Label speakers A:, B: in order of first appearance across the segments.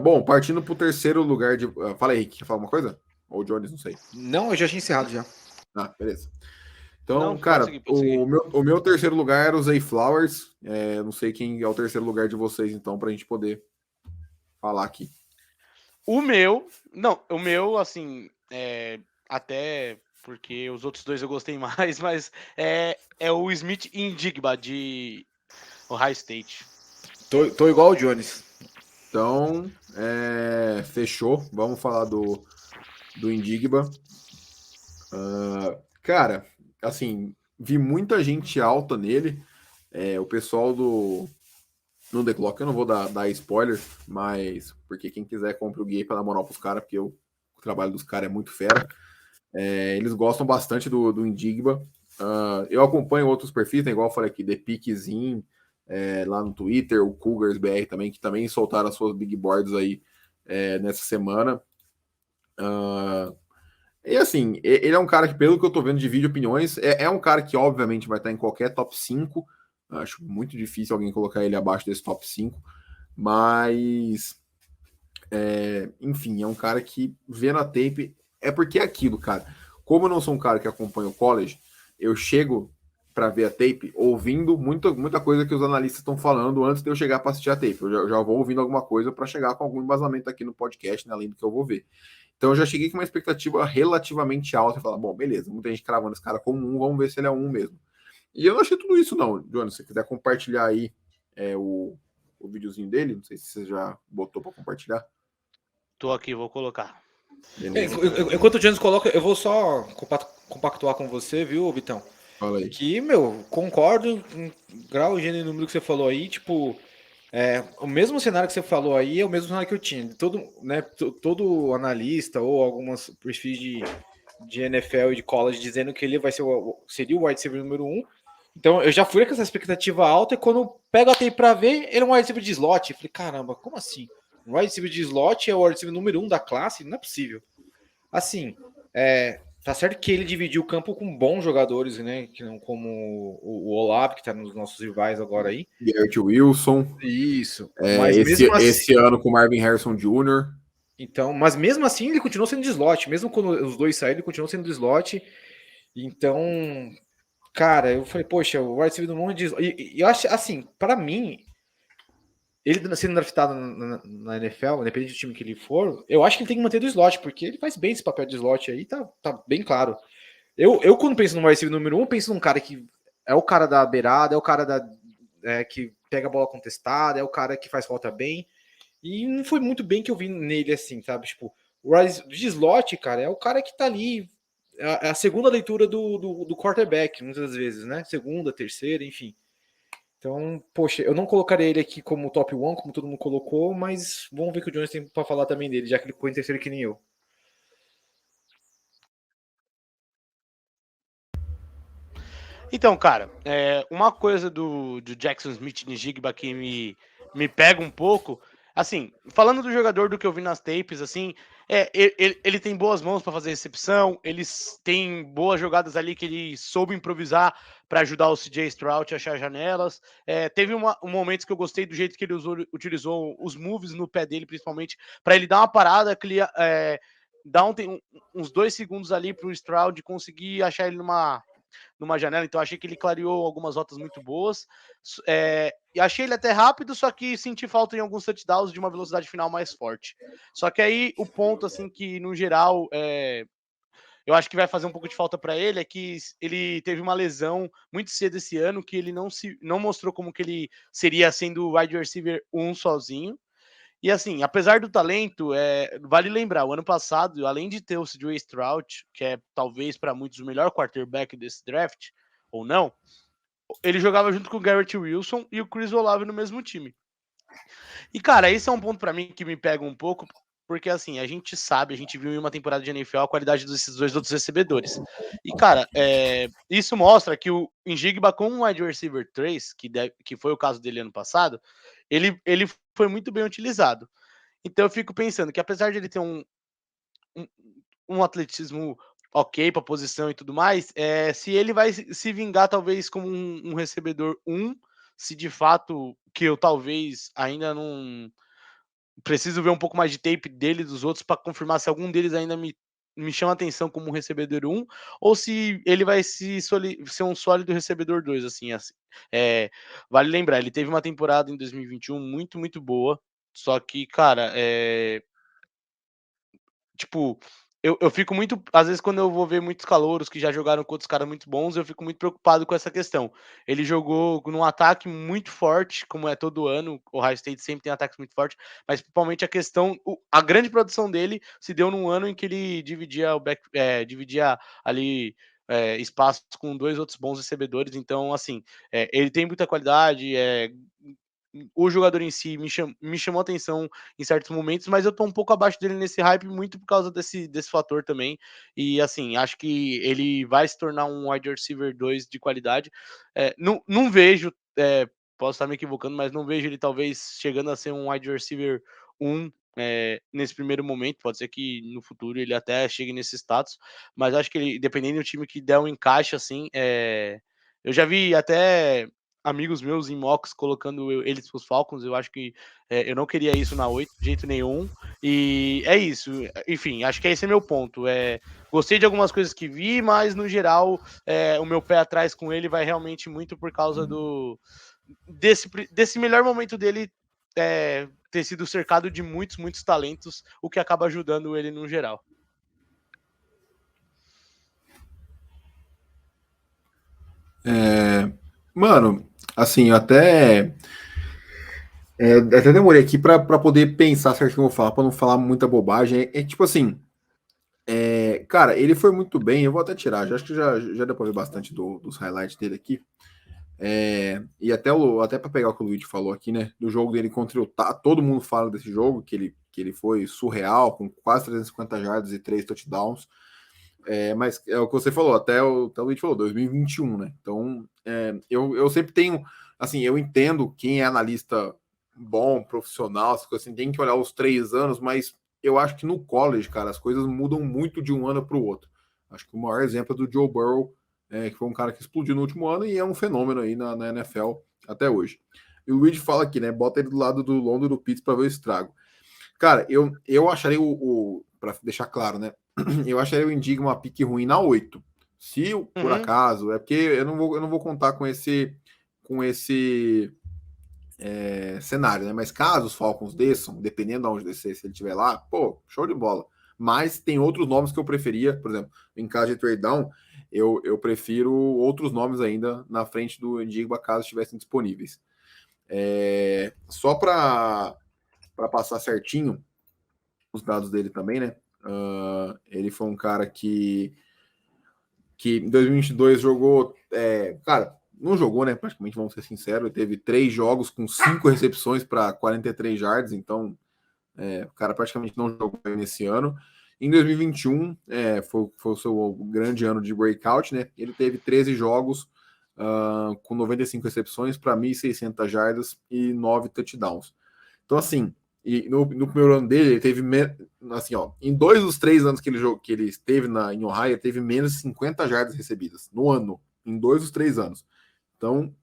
A: Bom, partindo pro terceiro lugar de. Fala aí, Henrique, quer falar uma coisa? Ou Jones, não sei.
B: Não, eu já tinha encerrado já.
A: Ah, beleza.
C: Não,
A: Então,
C: pode
A: cara,
C: seguir, pode seguir.
A: o meu terceiro lugar era o Zay Flowers. Não sei quem é o terceiro lugar de vocês, então, pra gente poder falar aqui.
C: O meu, assim, até porque os outros dois eu gostei mais, mas é o Smith Indigba de Ohio State.
B: Tô igual o Jones.
A: Então, fechou. Vamos falar do Indigba. Cara, assim, vi muita gente alta nele. O pessoal do. No The Clock, eu não vou dar spoiler, mas. Porque quem quiser compre o gay pra dar moral pros caras, porque o trabalho dos caras é muito fera. Eles gostam bastante do Indigba. Eu acompanho outros perfis, né, igual eu falei aqui, The Pickzin, lá no Twitter, o Cougars BR também, que também soltaram as suas big boards aí nessa semana. E assim, ele é um cara que, pelo que eu tô vendo de vídeo opiniões, é um cara que obviamente vai estar em qualquer top 5. Acho muito difícil alguém colocar ele abaixo desse top 5. Mas, enfim, é um cara que vendo a tape. É porque é aquilo, cara. Como eu não sou um cara que acompanha o college, eu chego para ver a tape ouvindo muita coisa que os analistas estão falando antes de eu chegar para assistir a tape. Eu já vou ouvindo alguma coisa para chegar com algum embasamento aqui no podcast, né, além do que eu vou ver. Então eu já cheguei com uma expectativa relativamente alta e falar, bom, beleza, muita gente cravando esse cara como um, vamos ver se ele é um mesmo. E eu não achei tudo isso, não, Jonas. Se você quiser compartilhar aí o videozinho dele, não sei se você já botou para compartilhar.
C: Tô aqui, vou colocar.
A: Beleza.
B: Enquanto o Jones coloca, eu vou só compactuar com você, viu, Vitão?
A: Fala aí.
B: Que, meu, concordo com grau, gênero e número que você falou aí, tipo, o mesmo cenário que você falou aí é o mesmo cenário que eu tinha. Todo analista ou algumas perfis de NFL e de college dizendo que ele vai ser seria o wide receiver número 1. Então eu já fui com essa expectativa alta e quando eu pego a tape pra ver, ele é um wide receiver de slot. Eu falei, caramba, como assim? Um wide receiver de slot é o wide receiver número 1 da classe? Não é possível. Assim, tá certo que ele dividiu o campo com bons jogadores, né? Que não como o Olave, que tá nos nossos rivais agora aí.
A: Garrett Wilson.
B: Isso.
A: É,
B: Mas
A: esse,
B: mesmo assim.
A: esse ano com o Marvin Harrison Jr.
B: Então, mas mesmo assim ele continuou sendo de slot. Mesmo quando os dois saíram, ele continuou sendo de slot. Então, cara, eu falei, poxa, o wide receiver do mundo é de slot. E eu acho, assim, para mim, ele sendo draftado na NFL, independente do time que ele for, eu acho que ele tem que manter do slot, porque ele faz bem esse papel de slot aí, tá bem claro. Eu quando penso no wide receiver número 1, penso num cara que é o cara da beirada, é o cara que pega a bola contestada, é o cara que faz falta bem. E não foi muito bem que eu vi nele assim, sabe? Tipo, o Rise de slot, cara, é o cara que tá ali. É a segunda leitura do quarterback, muitas vezes, né? Segunda, terceira, enfim. Então, poxa, eu não colocaria ele aqui como top 1, como todo mundo colocou, mas vamos ver o que o Jones tem pra falar também dele, já que ele ficou em terceiro que nem eu.
C: Então, cara, uma coisa do Jackson Smith Njigba que me pega um pouco, assim, falando do jogador do que eu vi nas tapes, assim, ele tem boas mãos para fazer recepção, eles têm boas jogadas ali que ele soube improvisar para ajudar o CJ Stroud a achar janelas. Teve um momento que eu gostei do jeito que ele utilizou os moves no pé dele, principalmente, para ele dar uma parada, dar uns 2 segundos ali para o Stroud conseguir achar ele numa janela, então achei que ele clareou algumas rotas muito boas. E achei ele até rápido, só que senti falta em alguns touchdowns de uma velocidade final mais forte. Só que aí o ponto, assim, que no geral eu acho que vai fazer um pouco de falta para ele é que ele teve uma lesão muito cedo esse ano que ele não mostrou como que ele seria sendo wide receiver 1 sozinho. E assim, apesar do talento, vale lembrar, o ano passado, além de ter o CJ Stroud, que é talvez para muitos o melhor quarterback desse draft, ou não, ele jogava junto com o Garrett Wilson e o Chris Olave no mesmo time. E cara, esse é um ponto para mim que me pega um pouco, porque assim, a gente sabe, a gente viu em uma temporada de NFL a qualidade desses dois outros recebedores. E cara, isso mostra que o Njigba com o wide receiver 3, que foi o caso dele ano passado, ele foi muito bem utilizado. Então eu fico pensando que apesar de ele ter um, um atletismo ok para posição e tudo mais, se ele vai se vingar talvez como um recebedor 1, se de fato, que eu talvez ainda preciso ver um pouco mais de tape dele dos outros para confirmar se algum deles ainda me chama atenção como recebedor 1, ou se ele vai ser um sólido recebedor 2, assim. Vale lembrar, ele teve uma temporada em 2021 muito, muito boa, só que, cara, tipo, eu fico muito. Às vezes, quando eu vou ver muitos calouros que já jogaram com outros caras muito bons, eu fico muito preocupado com essa questão. Ele jogou num ataque muito forte, como é todo ano. O Ohio State sempre tem ataques muito fortes, mas principalmente a questão. A grande produção dele se deu num ano em que ele dividia ali. Espaços com 2 outros bons recebedores, então assim, ele tem muita qualidade, o jogador em si me chamou atenção em certos momentos, mas eu tô um pouco abaixo dele nesse hype, muito por causa desse fator também. E assim, acho que ele vai se tornar um wide receiver 2 de qualidade. Não vejo, posso estar me equivocando, mas não vejo ele talvez chegando a ser um wide receiver 1 nesse primeiro momento. Pode ser que no futuro ele até chegue nesse status, mas acho que ele, dependendo do time que der um encaixe assim, eu já vi até amigos meus em mocks colocando eles pros Falcons, eu acho que eu não queria isso na 8 de jeito nenhum, e é isso, enfim, acho que esse é meu ponto, gostei de algumas coisas que vi, mas no geral, o meu pé atrás com ele vai realmente muito por causa desse melhor momento dele ter sido cercado de muitos, muitos talentos, o que acaba ajudando ele no geral.
A: Mano, assim, até demorei aqui pra poder pensar certo o que eu vou falar, pra não falar muita bobagem. Tipo assim, cara, ele foi muito bem, eu vou até tirar, acho que já deu pra ver bastante dos highlights dele aqui. E até para pegar o que o Luigi falou aqui, né? Do jogo dele contra o Utah, todo mundo fala desse jogo, que ele foi surreal, com quase 350 jardas e 3 touchdowns. Mas é o que você falou, até o Luigi falou, 2021, né? Então, eu sempre tenho, assim, eu entendo quem é analista bom, profissional, assim, tem que olhar os 3 anos, mas eu acho que no college, cara, as coisas mudam muito de um ano para o outro. Acho que o maior exemplo é do Joe Burrow, que foi um cara que explodiu no último ano e é um fenômeno aí na NFL até hoje. E o Luigi fala aqui, né? Bota ele do lado do London do Pitts para ver o estrago. Cara, eu acharia para deixar claro, né? Eu acharia o Indigo uma pique ruim na 8. Se por acaso, é porque eu não vou contar com esse cenário, né? Mas caso os Falcons desçam, dependendo de onde descer, se ele estiver lá, pô, show de bola. Mas tem outros nomes que eu preferia, por exemplo, em caso de trade down, eu prefiro outros nomes ainda na frente do Indigba caso estivessem disponíveis. Só para passar certinho os dados dele também, né? Ele foi um cara que em 2022 jogou, cara, não jogou, né? Praticamente, vamos ser sinceros, ele teve 3 jogos com 5 recepções para 43 yards, então o cara praticamente não jogou nesse ano. Em 2021, foi o seu grande ano de breakout, né? Ele teve 13 jogos com 95 recepções para 1.600 jardas e 9 touchdowns. Então, assim, e no primeiro ano dele, ele teve, assim, ó, em 2 dos 3 anos que ele esteve em Ohio, ele teve menos de 50 jardas recebidas no ano, em 2 dos 3 anos. Então,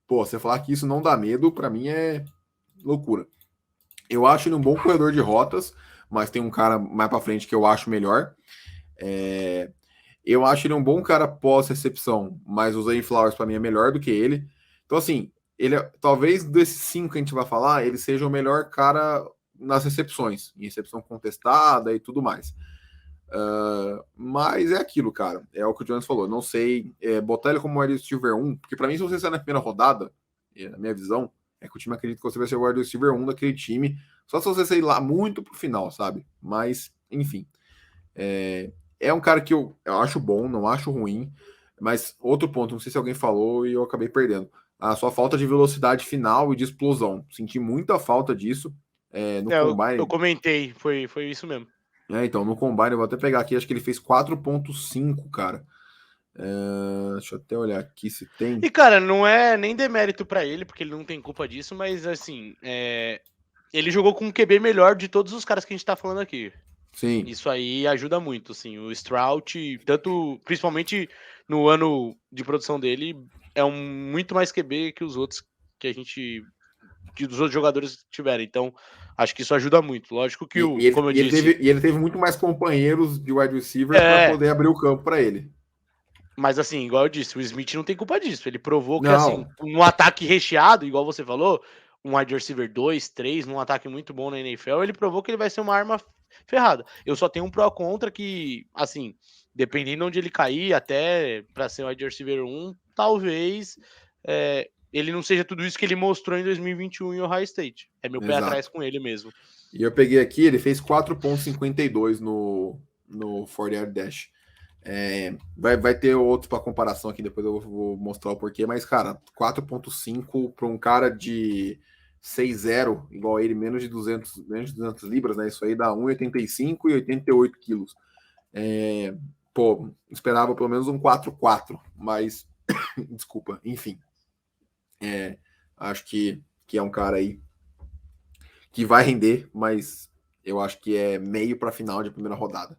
A: pô, você falar que isso não dá medo, para mim é loucura. Eu acho ele um bom corredor de rotas, mas tem um cara mais para frente que eu acho melhor. Eu acho ele um bom cara pós-recepção, mas o Zay Flowers para mim é melhor do que ele. Então, assim, ele talvez desses 5 que a gente vai falar, ele seja o melhor cara nas recepções, em recepção contestada e tudo mais. Mas é aquilo, cara. É o que o Jonas falou. Não sei botar ele como wide receiver 1, porque para mim, se você sair na primeira rodada, na minha visão, é que o time acredita que você vai ser o wide receiver 1 daquele time, só se você sair lá muito pro final, sabe? Mas, enfim. É um cara que eu acho bom, não acho ruim, mas outro ponto, não sei se alguém falou e eu acabei perdendo. A sua falta de velocidade final e de explosão. Senti muita falta disso no Combine.
C: Eu comentei, foi isso mesmo.
A: Então, no Combine, eu vou até pegar aqui, acho que ele fez 4.5, cara. Deixa eu até olhar aqui se tem.
C: E, cara, não é nem demérito pra ele, porque ele não tem culpa disso, mas, assim, ele jogou com um QB melhor de todos os caras que a gente tá falando aqui.
A: Sim.
C: Isso aí ajuda muito, assim. O Stroud, principalmente no ano de produção dele, é muito mais QB que os outros que a gente dos outros jogadores tiverem. Então, acho que isso ajuda muito. Lógico que como eu disse...
A: ele teve muito mais companheiros de wide receiver para poder abrir o campo para ele.
C: Mas assim, igual eu disse, o Smith não tem culpa disso. Ele provou que,
A: Não.
C: assim, um ataque recheado, igual você falou, um wide receiver 2, 3, num ataque muito bom na NFL, ele provou que ele vai ser uma arma ferrada. Eu só tenho um pró contra que, assim, dependendo de onde ele cair, até para ser um wide receiver 1, talvez ele não seja tudo isso que ele mostrou em 2021 em Ohio State. É meu pé atrás com ele mesmo.
A: E eu peguei aqui, ele fez 4.52 no 40-yard dash. Vai ter outros para comparação aqui, depois eu vou mostrar o porquê, mas, cara, 4.5 para um cara de 6'0", igual ele, menos de 200 libras, né? Isso aí dá 1,85 e 88 quilos. Esperava pelo menos um 4.4, mas desculpa, enfim. Acho que é um cara aí que vai render, mas eu acho que é meio para final de primeira rodada.